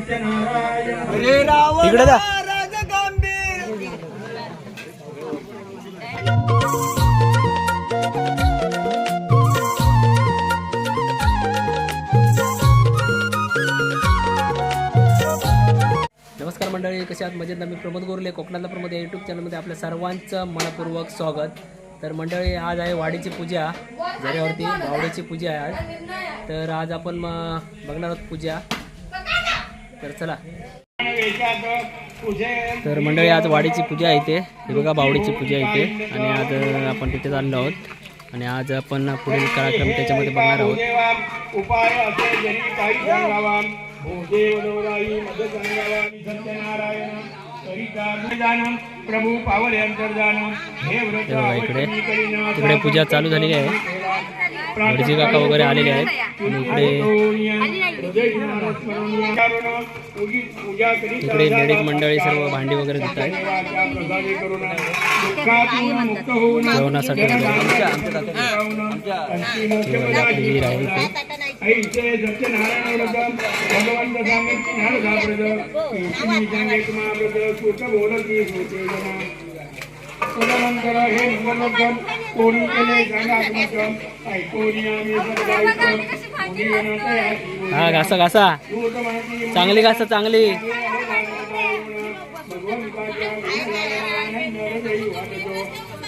इकडे जा. नमस्कार मंडळी, कशा आहात? मजेत. मी प्रमोद गोरले, कोकणातला प्रमोद या यूट्यूब चॅनलमध्ये आपल्या सर्वांचं मनपूर्वक स्वागत. तर मंडळी, आज आहे वाडीची पूजा, झऱ्यावरती बावडीची पूजा आहे आज. तर आज आपण बघणार आहोत पूजा. तर चला. तर मंडळी, आज वाडीची पूजा आहे इथे. हे बघा, बावडीची पूजा आहे इथे आणि आज आपण तिथे चाललो आहोत आणि आज आपण पुढील कार्यक्रम त्याच्यामध्ये बघणार आहोत. उपाय असे जरी काही सांगावा, हो देव देवराई मद सांगावा, सत्यनारायण करिता प्रभू पावले अंतर्जान हे व्रत इकडे पूजा चालू झालेली आहे. वडजी काका वगैरे आलेले आहेत आणि इकडे लेडीज मंडळी सर्व भांडी वगैरे देत आहेत जेवणासाठी. सत्यनारायण व्रत भगवंत तदनंतर हे मंगलोत्तम कोणी केले ज्ञानात्मकम हा, घासा घासा, चांगली घासा, चांगली.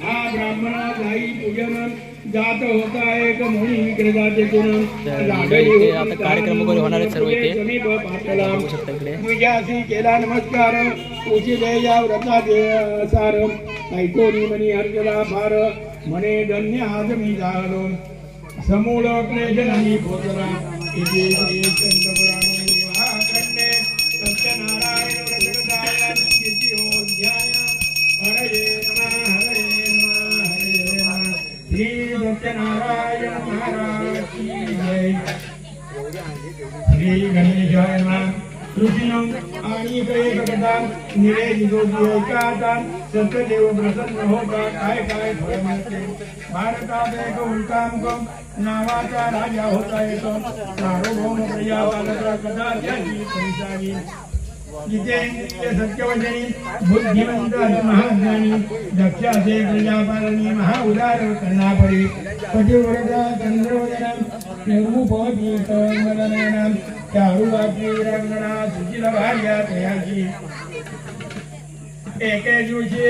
हा ब्राह्मणा जाई पूजन जात होता एक मोही विक्रेताचे आता कार्यक्रम वगैरे होणार आहेत सर्व इथे बघू शकता. इकडे पूजासी केला नमस्कार उचिते या व्रताचे सार ऐकोनी मनी हर्षला फार म्हणे धन्य आज मी झालो समूळ क्लेश नाही पोचला इथे श्री चंद्रपुराणे महाखंडे सत्यनारायण व्रतकथाया कीर्तियोध्याय हरये नमः हरये नमः हरये नमः श्री सत्यनारायण महाराज की जय. श्री गणेशाय नमः. ऋषीनं आणि कथा निरे जोगी ऐकाता सत्यदेव प्रसन्न होता काय काय फळ मिळते. भारतात एक उल्कामुखम नावाचा राजा होता येतो सार्वभौम प्रजापालक कथा त्याची परिसावी जिथे सत्यवचनी बुद्धिवंत महाज्ञानी दक्षाचे प्रजापालनी महाउदार कर्णापरी पतिव्रता चंद्रोदन निर्मुपीतमलनयन चारुबापी रंगणा सुशील भार्या तयाची. एके दिवशी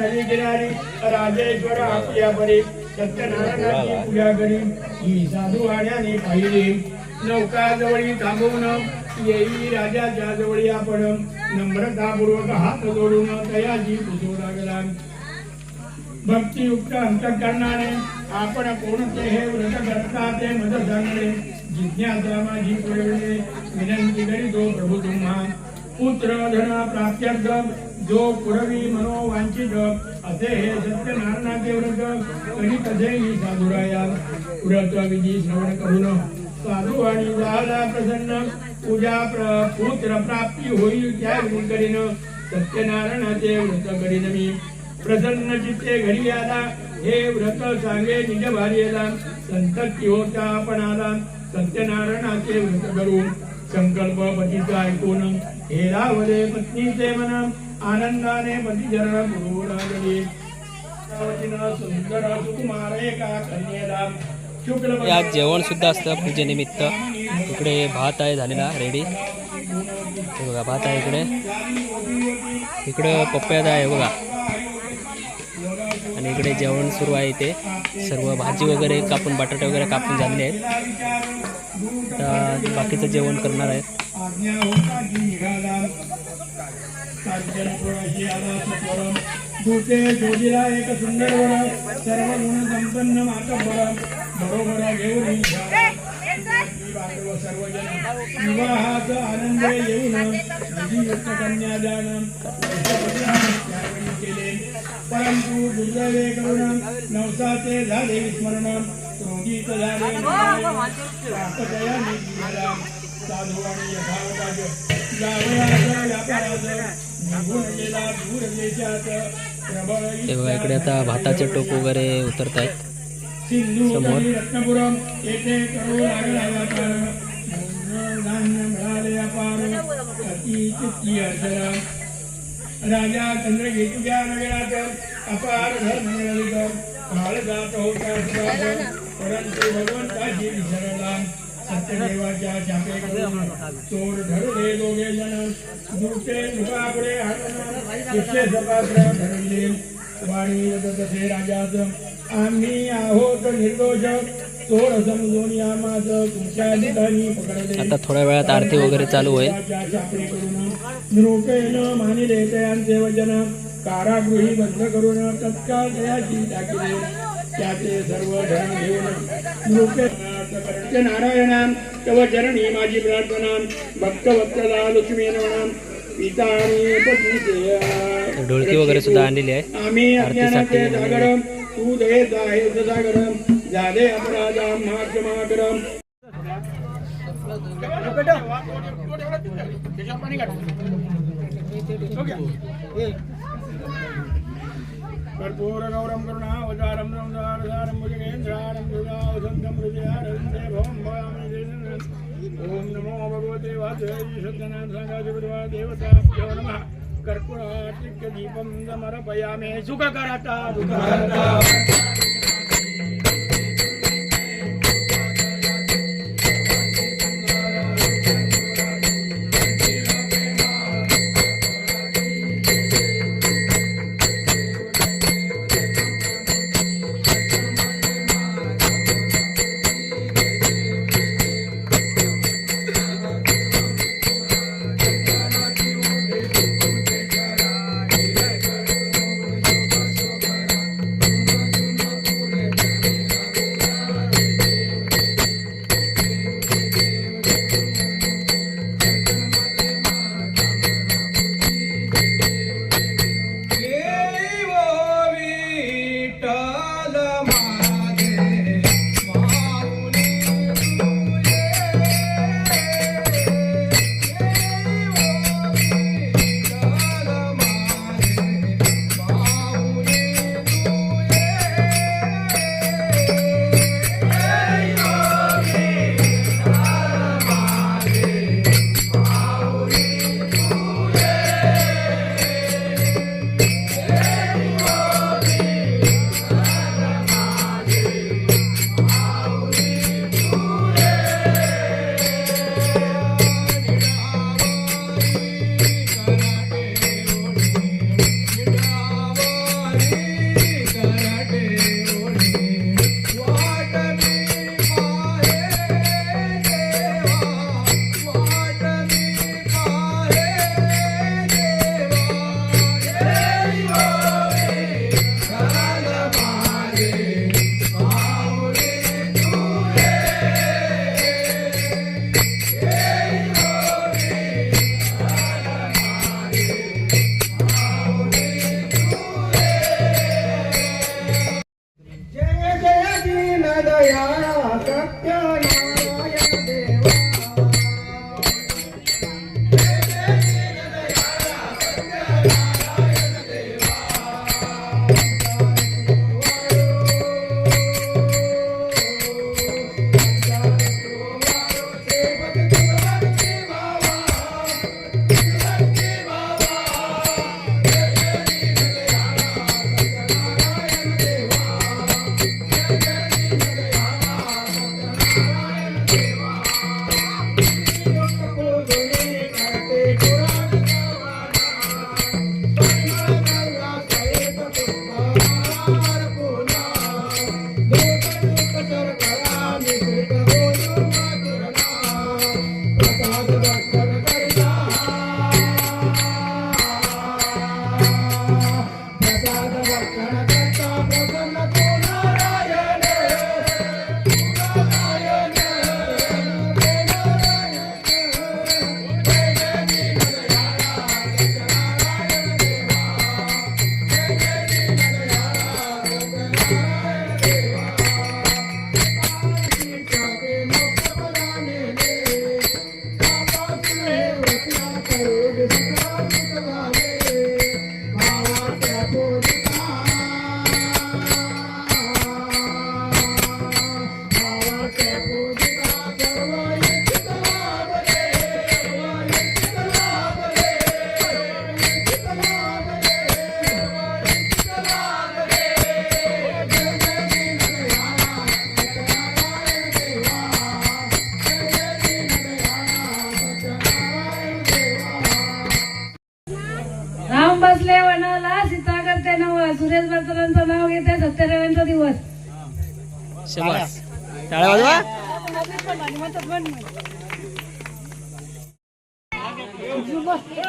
नदी किनारी राजेश्वर आपल्या परी सत्यनारायणाची पूजा करी ही साधू वाड्याने पाहिली. नौका जवळी थांबवून येई राजाच्या जवळी आपण नम्रतापूर्वक हात जोडून तयाची पुजू लागला. भक्तियुक्त अंतःकरणाने आपण कोणते हे व्रत करता ते मद सांगणे जिज्ञासा माझी पुरविणे विनंती करीतो प्रभू तुम्हा. पुत्र धन प्राप्त्यर्थ जो पुरवी मनोवांछित असे हे सत्यनारायणाचे व्रत कधी कधीही साधुराया. व्रत विधी श्रवण करून साधू आणि झाला प्रसन्न पूजा पुत्र प्राप्ती होईल त्या करीन सत्यनारायणाचे व्रत करीन मी. प्रसन्न चित्ते घरी आला हे व्रत सांगे निज भार्येला संतती होता आपण आला सत्यनारायणाचे व्रत करून. संकल्प पतीचा ऐकून हे रावले पत्नीचे मन आनंदाने पतिचरण पुरू लागले. सुंदर सुकुमार एका कन्येला आज जेवण सुद्धा असतं पूजेनिमित्त. इकडे भात आहे झालेला रेडी. बघा, भात आहे इकडे. इकडे पप्प्यात आहे बघा आणि इकडे जेवण सुरू आहे. इथे सर्व भाजी वगैरे कापून बटाटे वगैरे कापून झालेले आहेत. आता बाकीचं जेवण करणार आहेत. दूते जोडीला एक सुंदर वर सर्व गुण संपन्न मातब्बर बरोबर घेऊन सर्वजन विवाहात आनंद येऊन विधियुक्त कन्यादान केले. परंतु दुर्दैवे करून नवसाचे झाले विस्मरण क्रोधित झाले साधू आणि यथावताच जावयाचा व्यापारात ते बघा, इकडे आता भाताचे टोप वगैरे उतरत आहेत समोर. रत्नपुरम येथे करू लागला धान्य मिळाले अपार अति चित्ती अर्चना राजा चंद्र घेतुक्या नगरात अपार धर्म मिळाले काळ जात होता परंतु भगवंताची विसरला सत्यदेवाच्या छापेकडून चोर धरले दोघे जण दुटे मुखापुढे हाणून शिक्षे सपात्र धरले वाणी तसे राजाच आम्ही आहोत निर्दोष चोर समजून यामाच तुमच्या ठिकाणी पकडले. आता थोड्या वेळात आरती वगैरे चालू होईल. निरोपेन मानिले त्यांचे वचन कारागृही बंद करून तत्काळ दयाची टाकले त्याचे सर्व धन घेऊन निरोपे नारायण तव चरणी माझी प्रार्थना भक्त भक्तला लक्ष्मी नाम पिता आणि पत्नीचे ढोलकी वगैरे सुद्धा आणलेली आहे आम्ही अज्ञानाचे सागर तू दयेचा आहे सागर झाले अपराधा मा क्षमा कर. कर्पूर गौरम करुणावतारम संसारसारम भुजगेन्द्रारम दुर्गावसंतम हृदयारविन्दे भवं भवामि ओम नमो भगवते वासुदेवाय सत्यनारायण संघाधिपतिवा देवताभ्यो नमः. कर्पूरार्तिक्य दीपं समर्पयामि सुखकरता दुःखहर्ता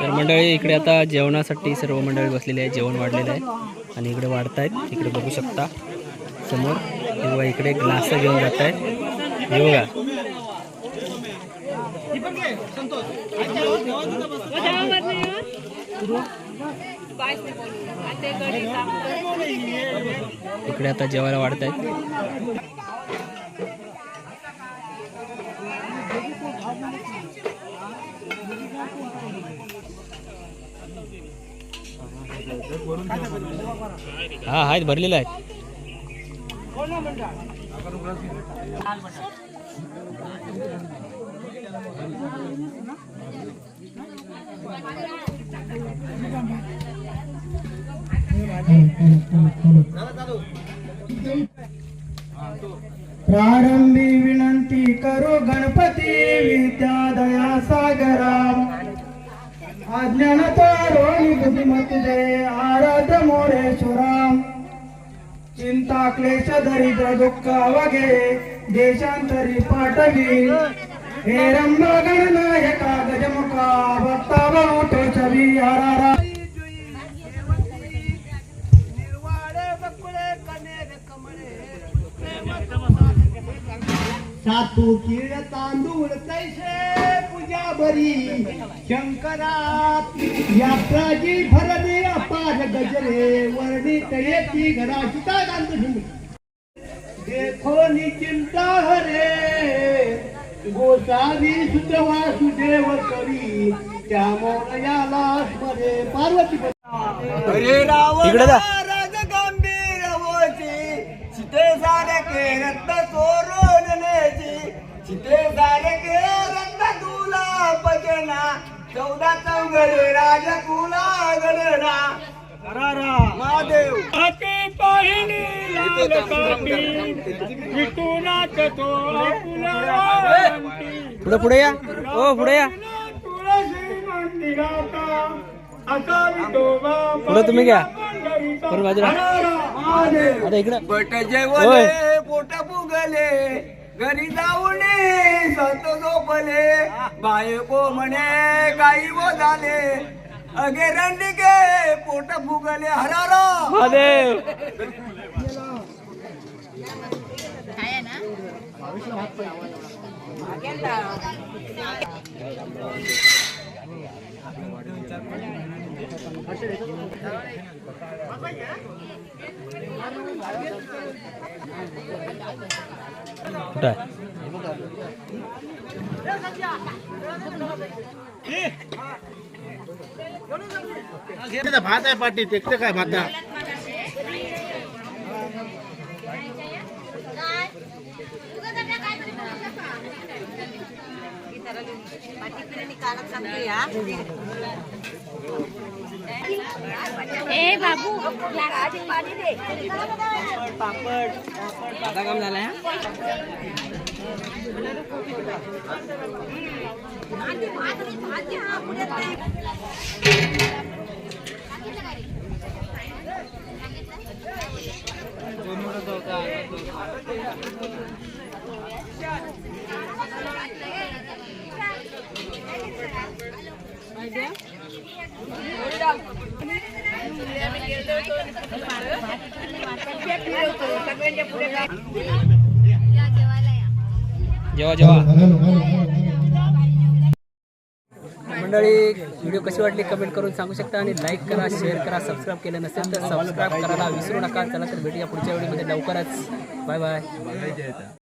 तर मंडळी इकडे आता जेवणासाठी सर्व मंडळी बसलेली आहे. जेवण वाढलेलं आहे आणि इकडे वाढतायत. इकडे बघू शकता समोर किंवा इकडे ग्लास घेऊन जात आहेत. हे बघा इकडे आता जेवायला वाढतायत. हा आहेत भरलेलं आहे. प्रारंभी विनंती करो गणपती विद्या दया सागरा अज्ञान तारोणी बुद्धिमती दे आराध्य मोरेश्वरा चिंता क्लेश दरिद्र दुःख अवघे देशांतरी पाठवी हे रंभ गणनायका गजमुखा भक्ता बहुतो छवी हरारा सातू किळ तांदूळ तैसे पूजा बरी शंकरात यात्राजी भरले अपार गजरे वर्णित येती घरा सीता कांत देखो निचिंता हरे गोसावी सुतवा सुदेव करी त्या मोरयाला स्मरे पार्वती हरे राव इकडे जा. राज गंभीर होती सीते सारे के रत्न चोरून नेती सीते सारे के रत्न तुला पजना 14 चौघडे राज तुला गणना महादेव हाती पाहिली लाल काठी विठुनाथ तो पुढे पुढे या. ओ पुढे या. तुळशी मंदिराचा असा विठोबा पुढे तुम्ही घ्या. पण बाजूला महादेव आता इकडे बट जेवले पोट फुगले घरी जाऊन सत झोपले बायको म्हणे काही वो झाले अगे रंडिके पोट फुगले हरारा महादेव. कुठं आहे? भात आहे पाठी ते काय भात ए बाबू पाणी दे. आता काम झालंय. जेव्हा जेव्हा मंडळी व्हिडिओ कशी वाटली कमेंट करून सांगू शकता आणि लाईक करा, शेअर करा. सबस्क्राईब केलं नसेल तर सबस्क्राईब करायला विसरू नका. चला तर भेटूया पुढच्या व्हिडिओमध्ये लवकरच. Bye bye.